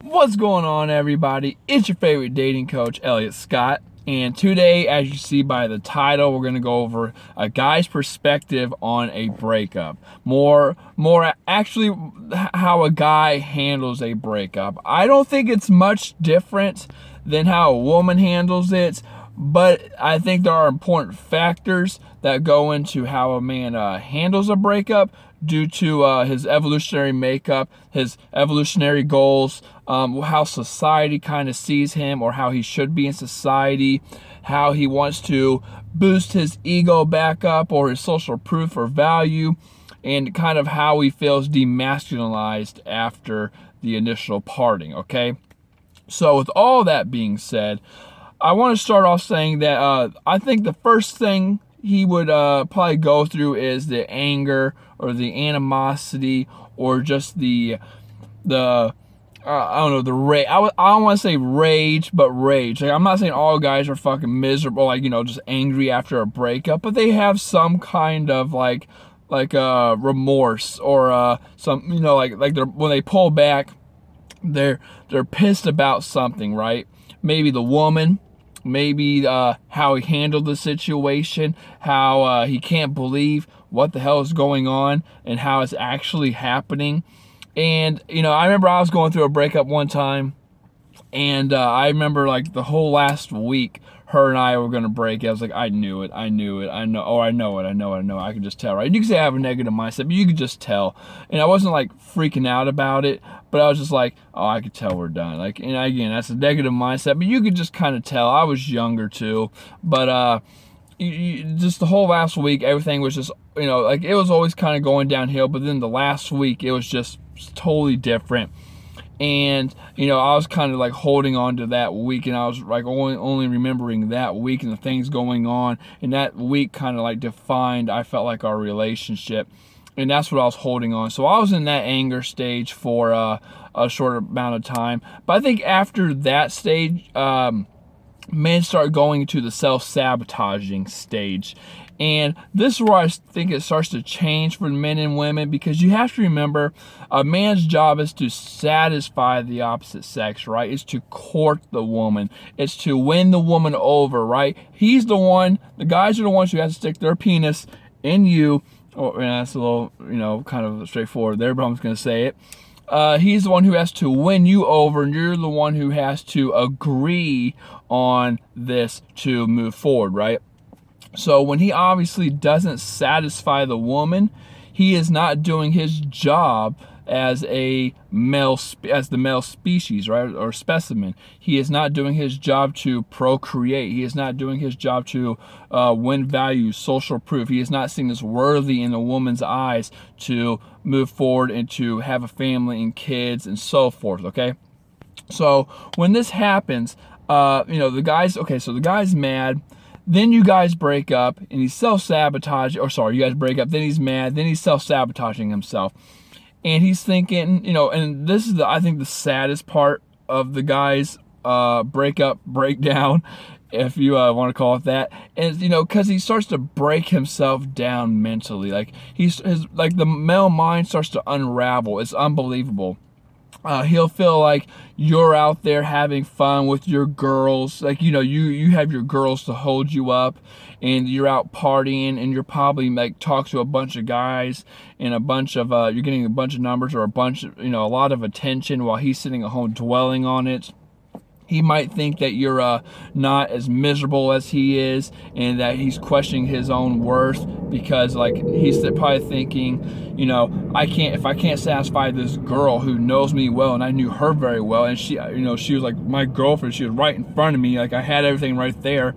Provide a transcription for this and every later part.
What's going on, everybody? It's your favorite dating coach, Elliot Scott. And today, as you see by the title, we're going to go over a guy's perspective on a breakup. More actually how a guy handles a breakup. I don't think it's much different than how a woman handles it, but I think there are important factors that go into how a man handles a breakup due to his evolutionary makeup, his evolutionary goals, how society kind of sees him or how he should be in society, how he wants to boost his ego back up or his social proof or value, and kind of how he feels demasculinized after the initial parting, okay? So with all that being said, I want to start off saying that I think the first thing he would probably go through is the anger or the animosity or just the I don't know, the rage. I don't want to say rage, but rage. Like, I'm not saying all guys are fucking miserable, like, just angry after a breakup, but they have some kind of like remorse or some, like they're, when they pull back, they're pissed about something, right? Maybe the woman, maybe how he handled the situation, how he can't believe what the hell is going on and how it's actually happening. And, I remember I was going through a breakup one time, and I remember like the whole last week, her and I were going to break. I was like, I knew it. I know it. I could just tell, right? You could say I have a negative mindset, but you could just tell. And I wasn't like freaking out about it, but I was just like, oh, I could tell we're done. Like, and again, that's a negative mindset, but you could just kind of tell. I was younger too, but just the whole last week, everything was just, like it was always kind of going downhill, but then the last week, it was just totally different. And I was kind of like holding on to that week, and I was like only remembering that week and the things going on, and that week kind of like defined, I felt like, our relationship, and that's what I was holding on. So I was in that anger stage for a short amount of time, but I think after that stage, men start going to the self-sabotaging stage. And this is where I think it starts to change for men and women, because you have to remember, a man's job is to satisfy the opposite sex, right? It's to court the woman. It's to win the woman over, right? He's the one, the guys are the ones who have to stick their penis in you. Oh, and that's a little, kind of straightforward there, but I'm just going to say it. He's the one who has to win you over, and you're the one who has to agree on this to move forward, right? So when he obviously doesn't satisfy the woman, he is not doing his job as the male species, right, or specimen. He is not doing his job to procreate. He is not doing his job to win value, social proof. He is not seen as worthy in a woman's eyes to move forward and to have a family and kids and so forth, okay? So when this happens, the guy's mad. Then you guys break up, and he's self-sabotaging, you guys break up, then he's mad, then he's self-sabotaging himself. And he's thinking, and this is, I think, the saddest part of the guy's breakdown, if you want to call it that. And, because he starts to break himself down mentally. Like, the male mind starts to unravel. It's unbelievable. He'll feel like you're out there having fun with your girls. Like, you have your girls to hold you up, and you're out partying, and you're probably like talk to a bunch of guys and a bunch of, you're getting a bunch of numbers or a lot of attention while he's sitting at home dwelling on it. He might think that you're not as miserable as he is, and that he's questioning his own worth, because like he's probably thinking, if I can't satisfy this girl who knows me well, and I knew her very well, and she was like my girlfriend, she was right in front of me, like I had everything right there,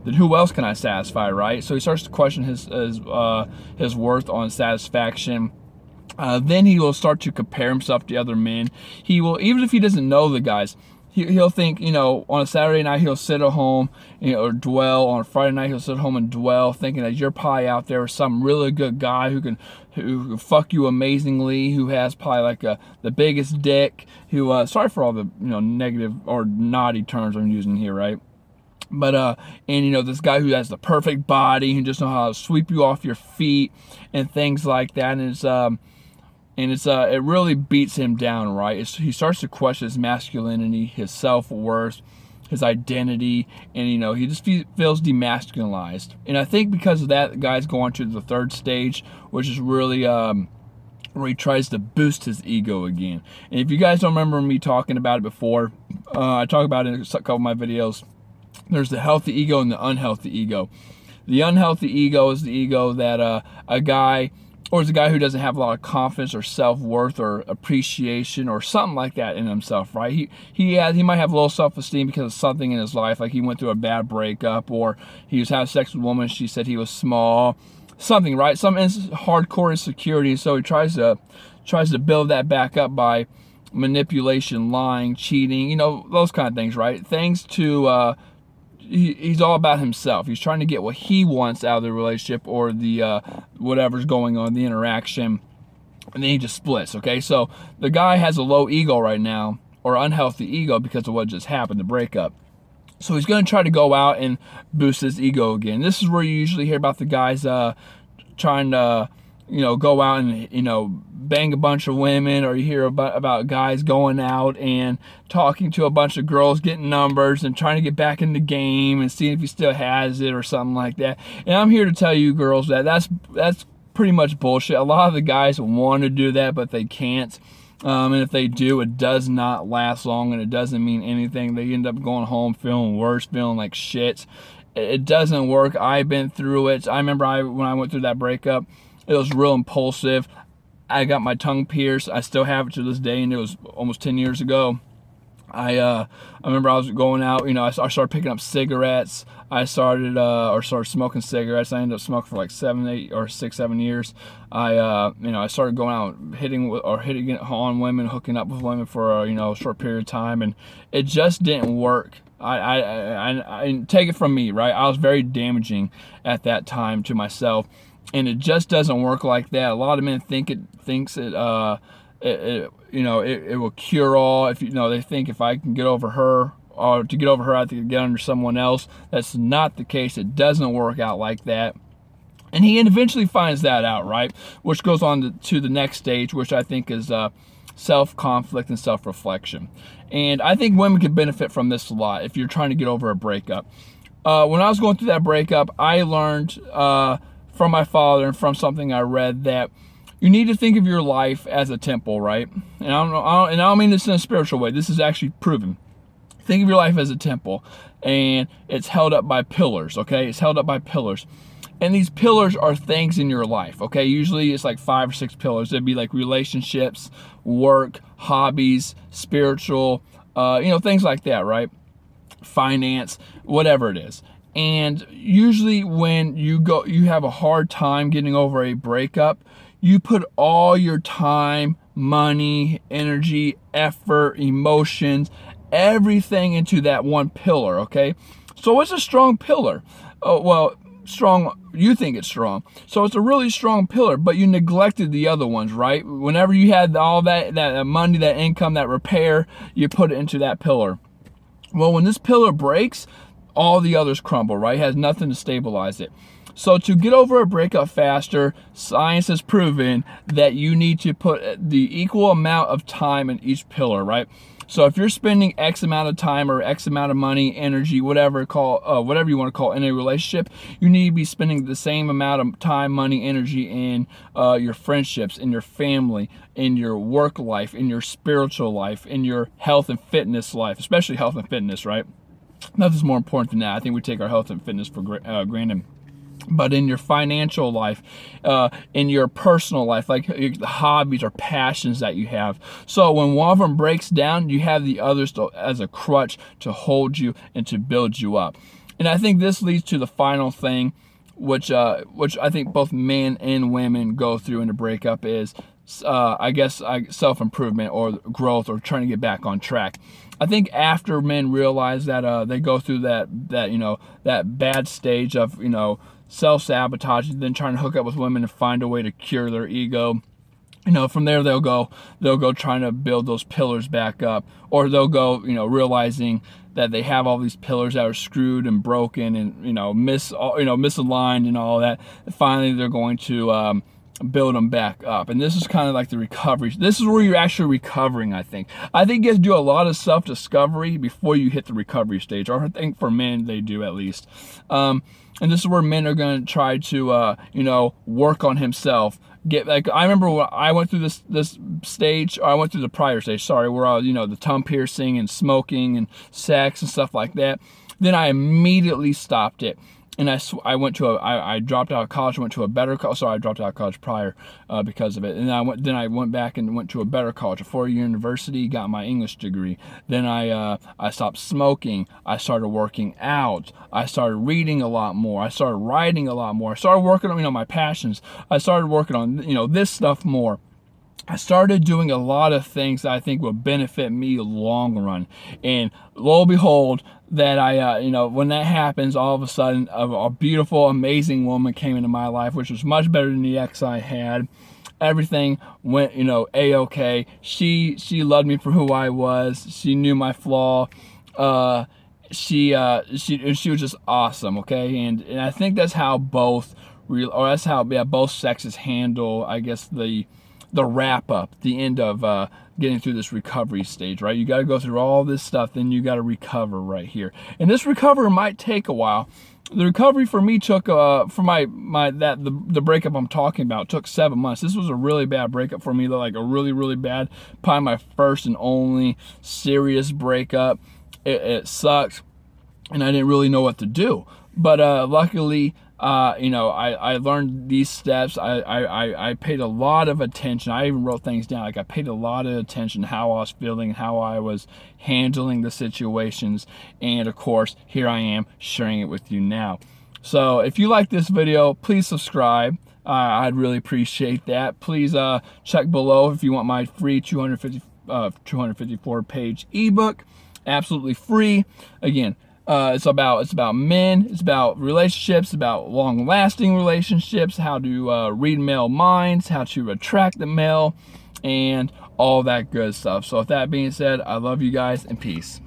then who else can I satisfy, right? So he starts to question his worth on satisfaction. Then he will start to compare himself to other men. He will, even if he doesn't know the guys, he'll think, on a Saturday night, he'll sit at home, or dwell. On a Friday night, he'll sit at home and dwell, thinking that you're probably out there with some really good guy who can fuck you amazingly, who has probably like the biggest dick, who, sorry for all the, negative or naughty terms I'm using here, right? But, this guy who has the perfect body, who just knows how to sweep you off your feet and things like that. And it's, and it really beats him down, right? He starts to question his masculinity, his self-worth, his identity, and he just feels demasculinized. And I think because of that, the guy's going to the third stage, which is really where he tries to boost his ego again. And if you guys don't remember me talking about it before, I talk about it in a couple of my videos. There's the healthy ego and the unhealthy ego. The unhealthy ego is the ego that a guy, or is a guy who doesn't have a lot of confidence or self-worth or appreciation or something like that in himself, right? He might have low self-esteem because of something in his life, like he went through a bad breakup, or he was having sex with a woman, she said he was small, something, right? Some hardcore insecurity, so he tries to build that back up by manipulation, lying, cheating, those kind of things, right? Things to he's all about himself. He's trying to get what he wants out of the relationship or the whatever's going on, the interaction, and then he just splits, okay? So the guy has a low ego right now, or unhealthy ego, because of what just happened, the breakup. So he's going to try to go out and boost his ego again. This is where you usually hear about the guys trying to go out and bang a bunch of women, or you hear about guys going out and talking to a bunch of girls, getting numbers and trying to get back in the game and seeing if he still has it or something like that. And I'm here to tell you girls that that's pretty much bullshit. A lot of the guys want to do that, but they can't. And if they do, it does not last long, and it doesn't mean anything. They end up going home feeling worse, feeling like shit. It doesn't work. I've been through it. I remember when I went through that breakup, it was real impulsive. I got my tongue pierced. I still have it to this day, and it was almost 10 years ago. I remember I was going out, I started picking up cigarettes. I started smoking cigarettes. I ended up smoking for like 7 years. I started going out hitting on women, hooking up with women for a short period of time, and it just didn't work. I take it from me, right? I was very damaging at that time to myself, and it just doesn't work like that. A lot of men thinks it will cure all. If they think if I can get over her, or to get over her I have to get under someone else. That's not the case. It doesn't work out like that. And he eventually finds that out, right? Which goes on to the next stage, which I think is self-conflict and self-reflection. And I think women can benefit from this a lot if you're trying to get over a breakup. When I was going through that breakup, I learned from my father and from something I read that you need to think of your life as a temple, right? And I don't mean this in a spiritual way. This is actually proven. Think of your life as a temple, and it's held up by pillars, okay? It's held up by pillars. And these pillars are things in your life, okay? Usually it's like 5 or 6 pillars. It'd be like relationships, work, hobbies, spiritual, things like that, right? Finance, whatever it is. And usually when you have a hard time getting over a breakup, you put all your time, money, energy, effort, emotions, everything into that one pillar, okay? So it's a strong pillar. Strong, you think it's strong. So it's a really strong pillar, but you neglected the other ones, right? Whenever you had all that money, that income, that repair, you put it into that pillar. Well, when this pillar breaks, all the others crumble, right? It has nothing to stabilize it. So to get over a breakup faster, science has proven that you need to put the equal amount of time in each pillar, right? So if you're spending X amount of time or X amount of money, energy, whatever you want to call it, in a relationship, you need to be spending the same amount of time, money, energy in your friendships, in your family, in your work life, in your spiritual life, in your health and fitness life, especially health and fitness, right? Nothing's more important than that. I think we take our health and fitness for granted. But in your financial life, in your personal life, like the hobbies or passions that you have. So when one of them breaks down, you have the others as a crutch to hold you and to build you up. And I think this leads to the final thing, which I think both men and women go through in a breakup is, self-improvement or growth or trying to get back on track. I think after men realize that they go through that bad stage of self-sabotaging, then trying to hook up with women and find a way to cure their ego. From there they'll go trying to build those pillars back up, or they'll go, realizing that they have all these pillars that are screwed and broken and misaligned and all that. And finally, they're going to build them back up. And this is kind of like the recovery. This is where you're actually recovering, I think. I think you have to do a lot of self-discovery before you hit the recovery stage, or I think for men they do at least. And this is where men are going to try to, you know, work on himself. Get like, I remember when I went through this stage, or I went through the prior stage, sorry, where I was, you know, the tongue piercing and smoking and sex and stuff like that. Then I immediately stopped it. And I went to I dropped out of college, went to a better college. Sorry, I dropped out of college prior because of it. And then I went back and went to a better college, a 4-year university, got my English degree. Then I stopped smoking. I started working out. I started reading a lot more. I started writing a lot more. I started working on, you know, my passions. I started working on, you know, this stuff more. I started doing a lot of things that I think will benefit me long run. And lo and behold, that I, you know, when that happens, all of a sudden, a beautiful, amazing woman came into my life, which was much better than the ex I had. Everything went, you know, a-okay. She loved me for who I was. She knew my flaw. She was just awesome. Okay, and I think that's how both sexes handle, I guess, the wrap up, the end of getting through this recovery stage, right? You got to go through all this stuff, then you got to recover right here. And this recovery might take a while. The recovery for me took, for the breakup I'm talking about, took 7 months. This was a really bad breakup for me, like a really bad, probably my first and only serious breakup. It sucked, and I didn't really know what to do. But luckily, you know, I learned these steps. I paid a lot of attention. I even wrote things down. Like, I paid a lot of attention to how I was feeling, how I was handling the situations. And of course, here I am sharing it with you now. So if you like this video, please subscribe. I'd really appreciate that. Please check below if you want my free 254 page ebook, absolutely free. Again, it's about men, it's about relationships, about long-lasting relationships, how to read male minds, how to attract the male, and all that good stuff. So with that being said, I love you guys, and peace.